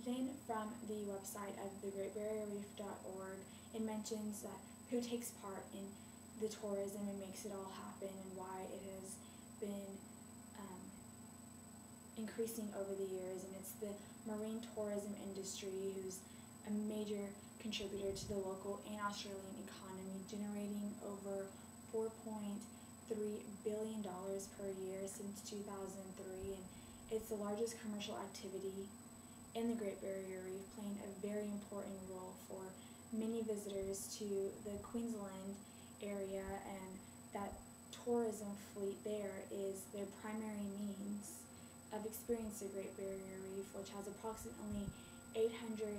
Then from the website of thegreatbarrierreef.org, it mentions that who takes part in the tourism and makes it all happen and why it has been increasing over the years, and it's the marine tourism industry who's a major contributor to the local and Australian economy, generating over $4.3 billion per year since 2003, and it's the largest commercial activity in the Great Barrier Reef, playing a very important role for many visitors to the Queensland area, and that tourism fleet there is their primary means of experiencing the Great Barrier Reef, which has approximately 820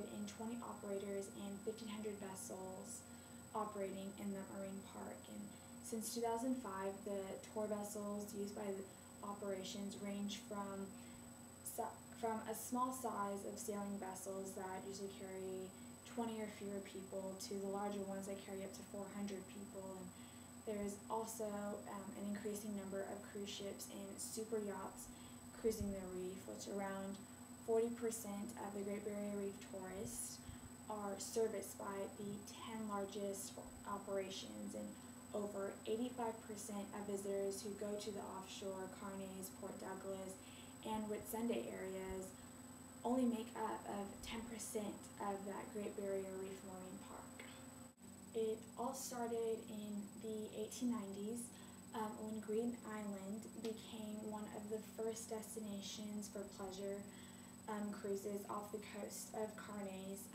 operators and 1,500 vessels operating in the marine park. And since 2005, the tour vessels used by the operations range from a small size of sailing vessels that usually carry 20 or fewer people to the larger ones that carry up to 400 people. And there's also an increasing number of cruise ships and super yachts cruising the reef, which around 40% of the Great Barrier Reef tourists are serviced by the 10 largest operations, and over 85% of visitors who go to the offshore Carnaes, Port Douglas, and Whitsunday areas only make up of 10% of that Great Barrier Reef Marine Park. It all started in the 1890s when Green Island became one of the first destinations for pleasure cruises off the coast of Carnaes,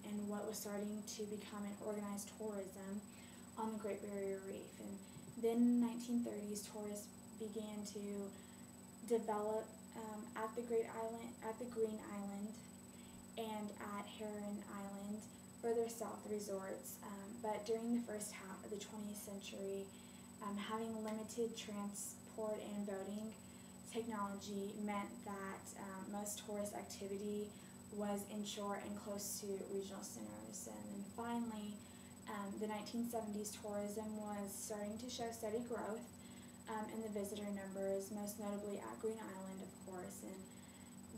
and what was starting to become an organized tourism on the Great Barrier Reef. And then in the 1930s, tourists began to develop at the Green Island, and at Heron Island, further south resorts. But during the first half of the 20th century, having limited transport and boating technology meant that most tourist activity was inshore and close to regional centers. And then finally, the 1970s tourism was starting to show steady growth in the visitor numbers, most notably at Green Island, of course. And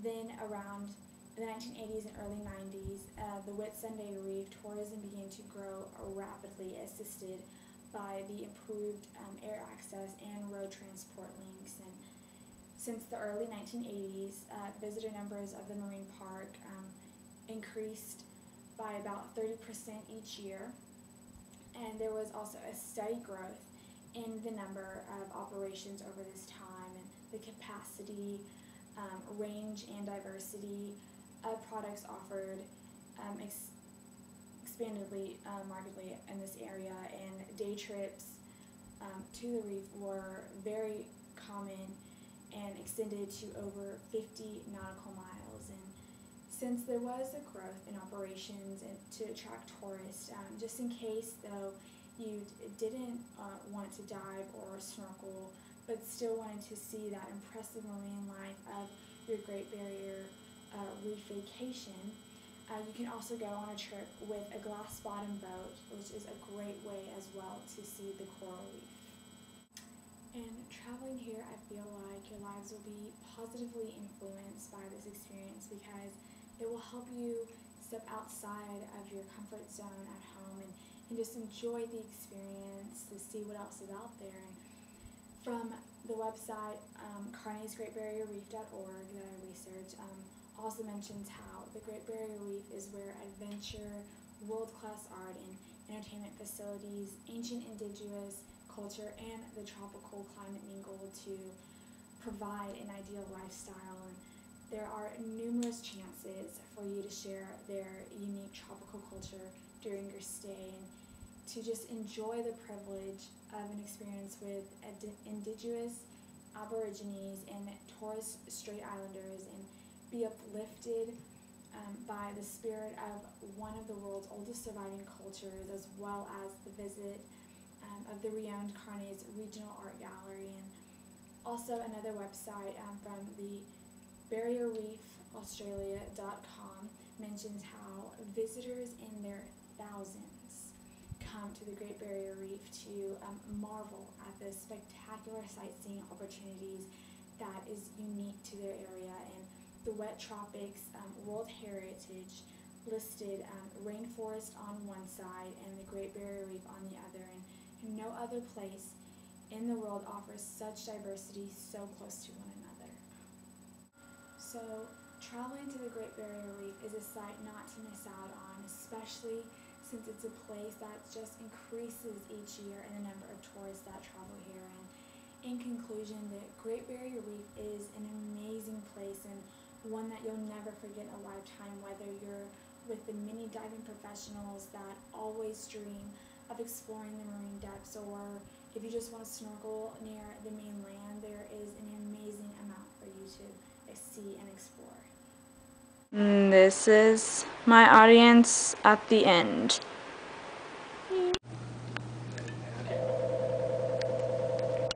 then around the 1980s and early 90s, the Whitsunday Reef tourism began to grow rapidly, assisted by the improved air access and road transport links. And since the early 1980s, visitor numbers of the marine park increased by about 30% each year, and there was also a steady growth in the number of operations over this time, and the capacity, range, and diversity of products offered expandedly markedly in this area, and day trips to the reef were very common and extended to over 50 nautical miles. And since there was a growth in operations and to attract tourists, just in case though you didn't want to dive or snorkel, but still wanted to see that impressive marine life of your Great Barrier Reef vacation, you can also go on a trip with a glass bottom boat, which is a great way as well to see the coral reef. And traveling here, I feel like your lives will be positively influenced by this experience, because it will help you step outside of your comfort zone at home and just enjoy the experience, to see what else is out there. And from the website carnaesgreatbarrierreef.org that I researched, also mentions how the Great Barrier Reef is where adventure, world-class art, and entertainment facilities, ancient indigenous culture, and the tropical climate mingle to provide an ideal lifestyle. And there are numerous chances for you to share their unique tropical culture during your stay, and to just enjoy the privilege of an experience with indigenous, Aborigines, and Torres Strait Islanders, and be uplifted by the spirit of one of the world's oldest surviving cultures, as well as the visit of the renowned Carnaes Regional Art Gallery. And also another website from the barrierreefaustralia.com mentions how visitors in their thousands come to the Great Barrier Reef to marvel at the spectacular sightseeing opportunities that is unique to their area, and the wet tropics, World Heritage listed rainforest on one side and the Great Barrier Reef on the other, and no other place in the world offers such diversity so close to one another. So traveling to the Great Barrier Reef is a sight not to miss out on, especially since it's a place that just increases each year in the number of tourists that travel here. And in conclusion, the Great Barrier Reef is an amazing place and one that you'll never forget in a lifetime, whether you're with the many diving professionals that always dream of exploring the marine depths, or if you just want to snorkel near the mainland, there is an amazing amount for you to see and explore. This is my audience at the end.